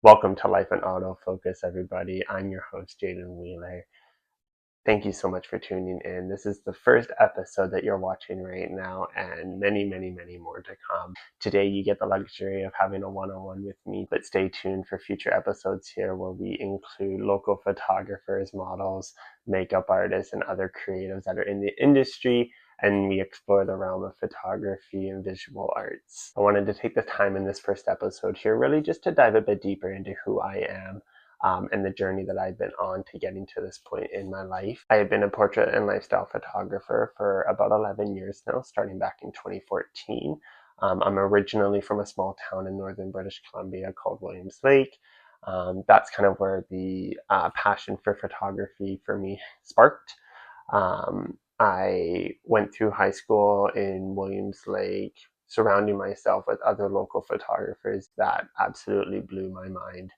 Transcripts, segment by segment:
Welcome to Life in Autofocus, everybody. I'm your host, Jaden Wheeler. Thank you so much for tuning in. This is the first episode that you're watching right now, and many more to come. Today, you get the luxury of having a one-on-one with me, but stay tuned for future episodes here where we include local photographers, models, makeup artists, and other creatives that are in the industry, and we explore the realm of photography and visual arts. I wanted to take the time in this first episode here really just to dive a bit deeper into who I am, and the journey that I've been on to getting to this point in my life. I have been a portrait and lifestyle photographer for about 11 years now, starting back in 2014. I'm originally from a small town in northern British Columbia called Williams Lake. That's kind of where the passion for photography for me sparked. I went through high school in Williams Lake, surrounding myself with other local photographers that absolutely blew my mind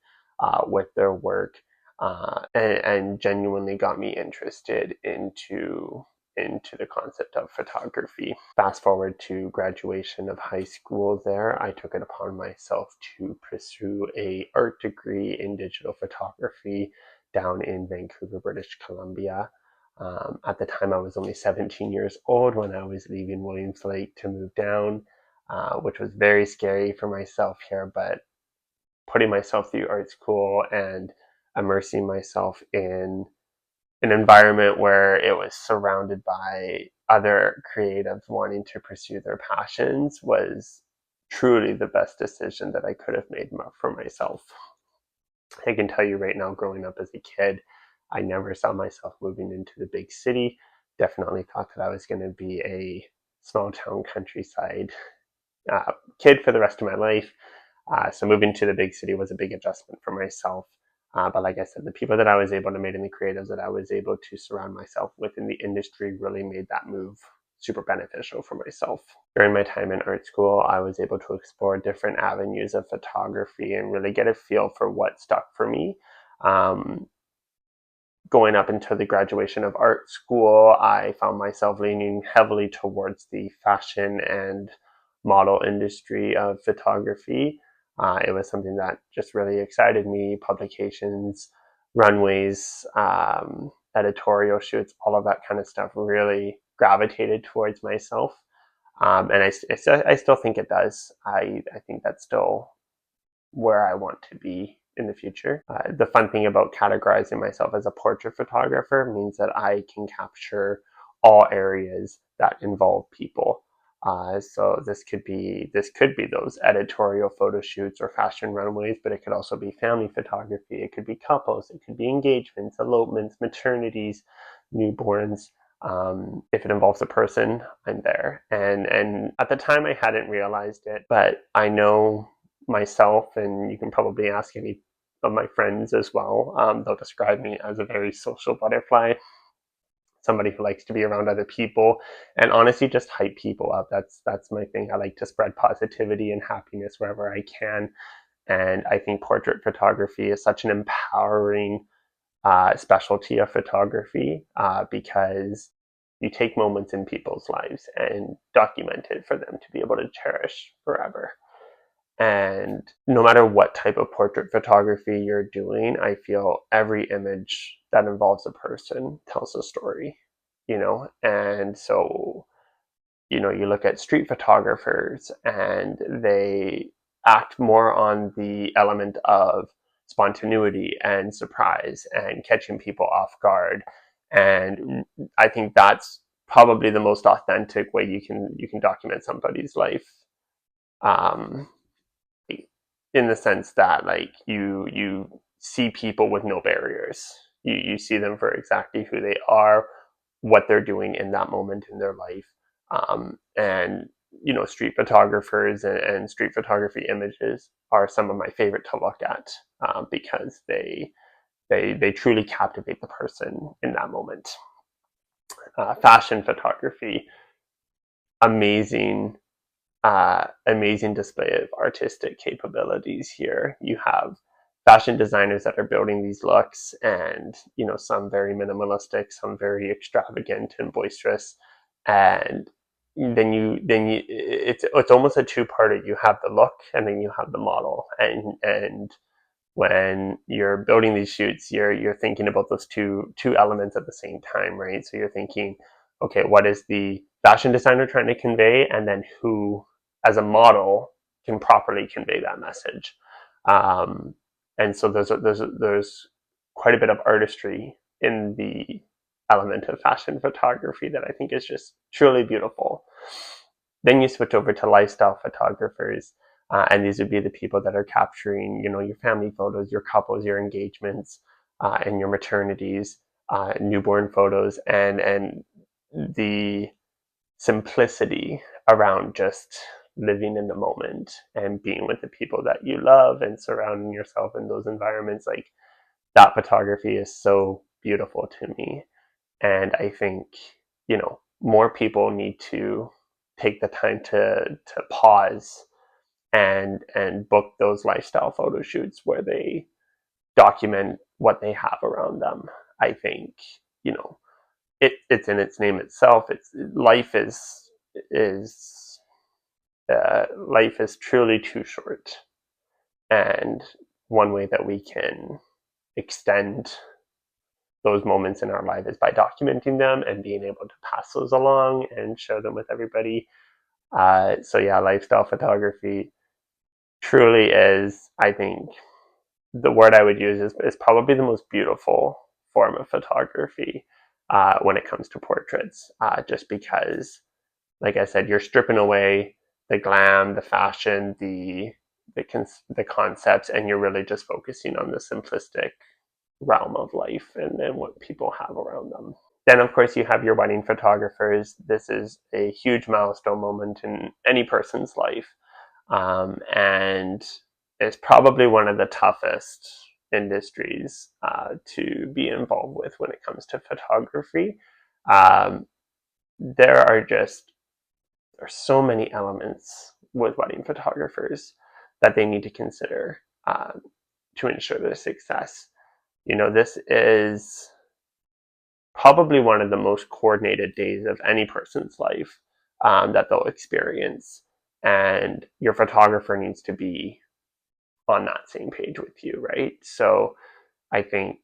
with their work, and genuinely got me interested into the concept of photography. Fast forward to graduation of high school there, I took it upon myself to pursue a art degree in digital photography down in Vancouver, British Columbia. At the time, I was only 17 years old when I was leaving Williams Lake to move down, which was very scary for myself here, but putting myself through art school and immersing myself in an environment where it was surrounded by other creatives wanting to pursue their passions was truly the best decision that I could have made for myself. I can tell you right now, growing up as a kid, I never saw myself moving into the big city. Definitely thought that I was going to be a small town countryside kid for the rest of my life. So moving to the big city was a big adjustment for myself. But like I said, the people that I was able to meet and the creatives that I was able to surround myself with in the industry really made that move super beneficial for myself. During my time in art school, I was able to explore different avenues of photography and really get a feel for what stuck for me. Going up until the graduation of art school, I found myself leaning heavily towards the fashion and model industry of photography. It was something that just really excited me. Publications, runways, editorial shoots, all of that kind of stuff really gravitated towards myself. And I still think it does. I think that's still where I want to be in the future. The fun thing about categorizing myself as a portrait photographer means that I can capture all areas that involve people. So this could be those editorial photo shoots or fashion runways, but it could also be family photography. It could be couples. It could be engagements, elopements, maternities, newborns. If it involves a person, I'm there. And at the time, I hadn't realized it, but I know myself, and you can probably ask any of my friends as well. They'll describe me as a very social butterfly, somebody who likes to be around other people, and honestly, just hype people up. That's my thing. I like to spread positivity and happiness wherever I can, and I think portrait photography is such an empowering specialty of photography because you take moments in people's lives and document it for them to be able to cherish forever. And no matter what type of portrait photography you're doing, I feel every image that involves a person tells a story, you know? And so, you look at street photographers and they act more on the element of spontaneity and surprise and catching people off guard. And I think that's probably the most authentic way you can document somebody's life. Um, in the sense that like you see people with no barriers. You see them for exactly who they are, what they're doing in that moment in their life, and street photographers and street photography images are some of my favorite to look at, because they truly captivate the person in that moment. Fashion photography, amazing, amazing display of artistic capabilities here. You have fashion designers that are building these looks, and some very minimalistic, some very extravagant and boisterous, and then it's almost a two-parter. You have the look, and then you have the model, and when you're building these shoots, you're thinking about those two elements at the same time, right? So you're thinking, okay, what is the fashion designer trying to convey, and then who, as a model, can properly convey that message. Um, and so there's quite a bit of artistry in the element of fashion photography that I think is just truly beautiful. Then you switch over to lifestyle photographers, and these would be the people that are capturing, your family photos, your couples, your engagements, and your maternities, newborn photos, and the simplicity around just living in the moment and being with the people that you love and surrounding yourself in those environments. Like, that photography is so beautiful to me. And I think, more people need to take the time to pause and book those lifestyle photo shoots where they document what they have around them. I think, it's in its name itself. It's is life is truly too short, and one way that we can extend those moments in our life is by documenting them and being able to pass those along and share them with everybody. So yeah, lifestyle photography truly is, I think, the word I would use is probably the most beautiful form of photography when it comes to portraits, just because, like I said, you're stripping away the glam, the fashion, the concepts, and you're really just focusing on the simplistic realm of life and what people have around them. Then, of course, you have your wedding photographers. This is a huge milestone moment in any person's life, and it's probably one of the toughest industries to be involved with when it comes to photography. Um, there are just there's so many elements with wedding photographers that they need to consider to ensure their success. This is probably one of the most coordinated days of any person's life that they'll experience. And your photographer needs to be on that same page with you, right? So I think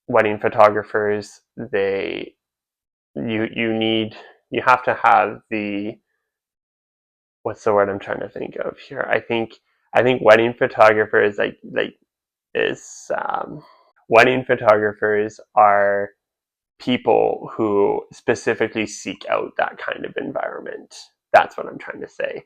wedding photographers, you have to have the, what's the word I'm trying to think of here? I think wedding photographers is wedding photographers are people who specifically seek out that kind of environment. That's what I'm trying to say.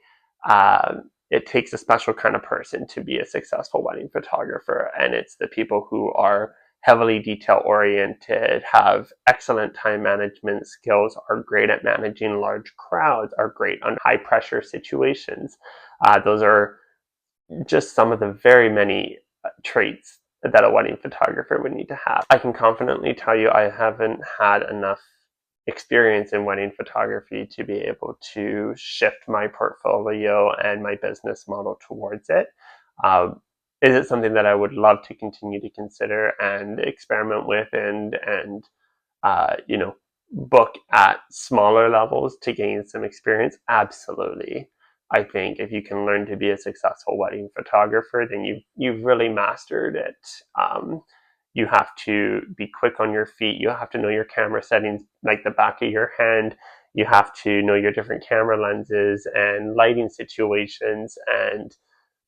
It takes a special kind of person to be a successful wedding photographer, and it's the people who are heavily detail oriented, have excellent time management skills, are great at managing large crowds, are great on high pressure situations. Those are just some of the very many traits that a wedding photographer would need to have. I can confidently tell you I haven't had enough experience in wedding photography to be able to shift my portfolio and my business model towards it. Is it something that I would love to continue to consider and experiment with and book at smaller levels to gain some experience? Absolutely. I think if you can learn to be a successful wedding photographer, then you've really mastered it. You have to be quick on your feet. You have to know your camera settings like the back of your hand. You have to know your different camera lenses and lighting situations and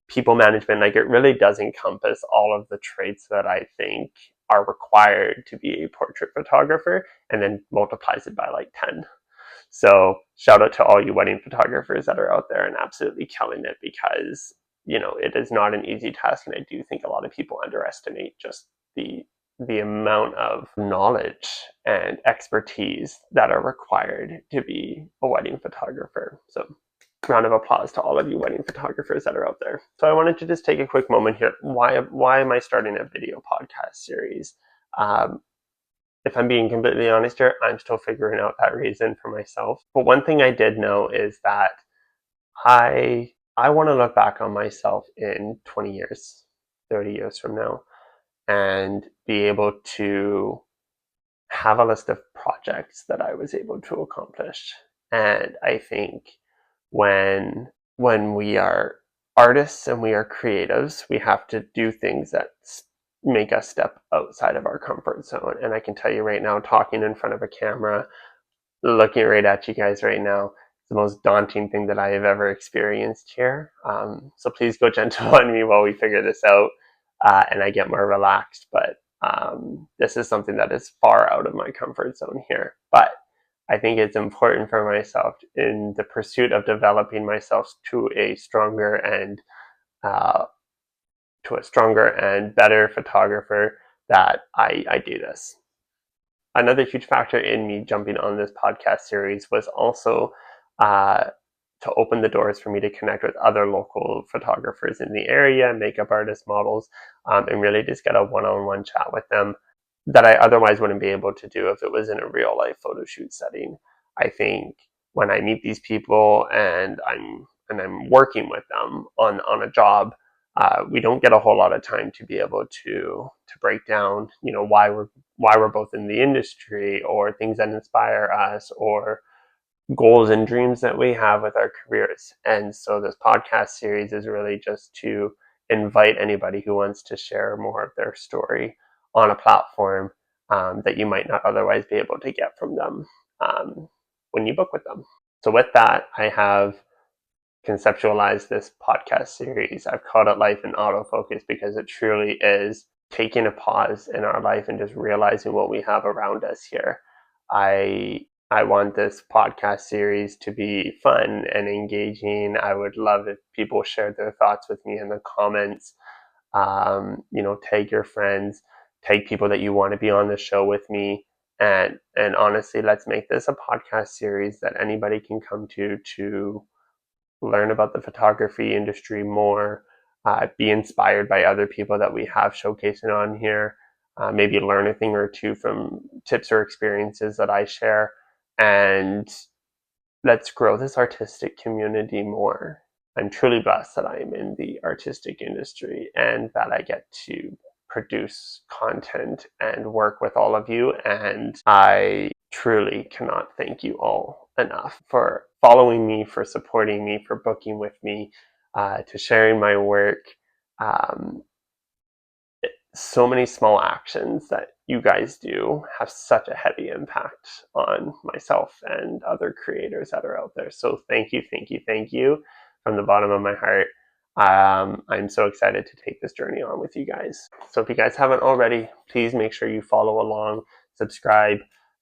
people management. Like, it really does encompass all of the traits that I think are required to be a portrait photographer, and then multiplies it by like 10. So shout out to all you wedding photographers that are out there and absolutely killing it, because it is not an easy task, and I do think a lot of people underestimate just the amount of knowledge and expertise that are required to be a wedding photographer. So round of applause to all of you wedding photographers that are out there. So I wanted to just take a quick moment here. Why am I starting a video podcast series? If I'm being completely honest here, I'm still figuring out that reason for myself. But one thing I did know is that I want to look back on myself in 20 years, 30 years from now, and be able to have a list of projects that I was able to accomplish. And I think when when we are artists and we are creatives, we have to do things that make us step outside of our comfort zone. And I can tell you right now, talking in front of a camera, looking right at you guys right now, it's the most daunting thing that I have ever experienced here. So please go gentle on me while we figure this out and I get more relaxed. But this is something that is far out of my comfort zone here. But I think it's important for myself in the pursuit of developing myself to a stronger and uh, better photographer that I do this. Another huge factor in me jumping on this podcast series was also uh, to open the doors for me to connect with other local photographers in the area, makeup artists, models, and really just get a one-on-one chat with them that I otherwise wouldn't be able to do if it was in a real life photo shoot setting. I think when I meet these people and I'm working with them on a job, we don't get a whole lot of time to be able to break down, why we're both in the industry or things that inspire us or goals and dreams that we have with our careers. And so this podcast series is really just to invite anybody who wants to share more of their story on a platform that you might not otherwise be able to get from them when you book with them. So with that, I have conceptualized this podcast series. I've called it Life in Autofocus because it truly is taking a pause in our life and just realizing what we have around us here. I want this podcast series to be fun and engaging. I would love if people shared their thoughts with me in the comments. Tag your friends, tag people that you want to be on the show with me. And honestly, let's make this a podcast series that anybody can come to learn about the photography industry more, be inspired by other people that we have showcasing on here, maybe learn a thing or two from tips or experiences that I share, and let's grow this artistic community more. I'm truly blessed that I'm in the artistic industry and that I get to produce content and work with all of you. And I truly cannot thank you all enough for following me, for supporting me, for booking with me, to sharing my work. Um, so many small actions that you guys do have such a heavy impact on myself and other creators that are out there. So thank you, thank you, thank you from the bottom of my heart. I'm so excited to take this journey on with you guys. So if you guys haven't already, please make sure you follow along, subscribe,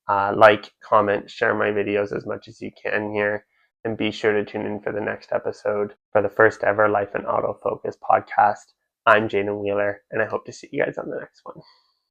like, comment, share my videos as much as you can here. And be sure to tune in for the next episode for the first ever Life in Autofocus podcast. I'm Jaden Wheeler, and I hope to see you guys on the next one.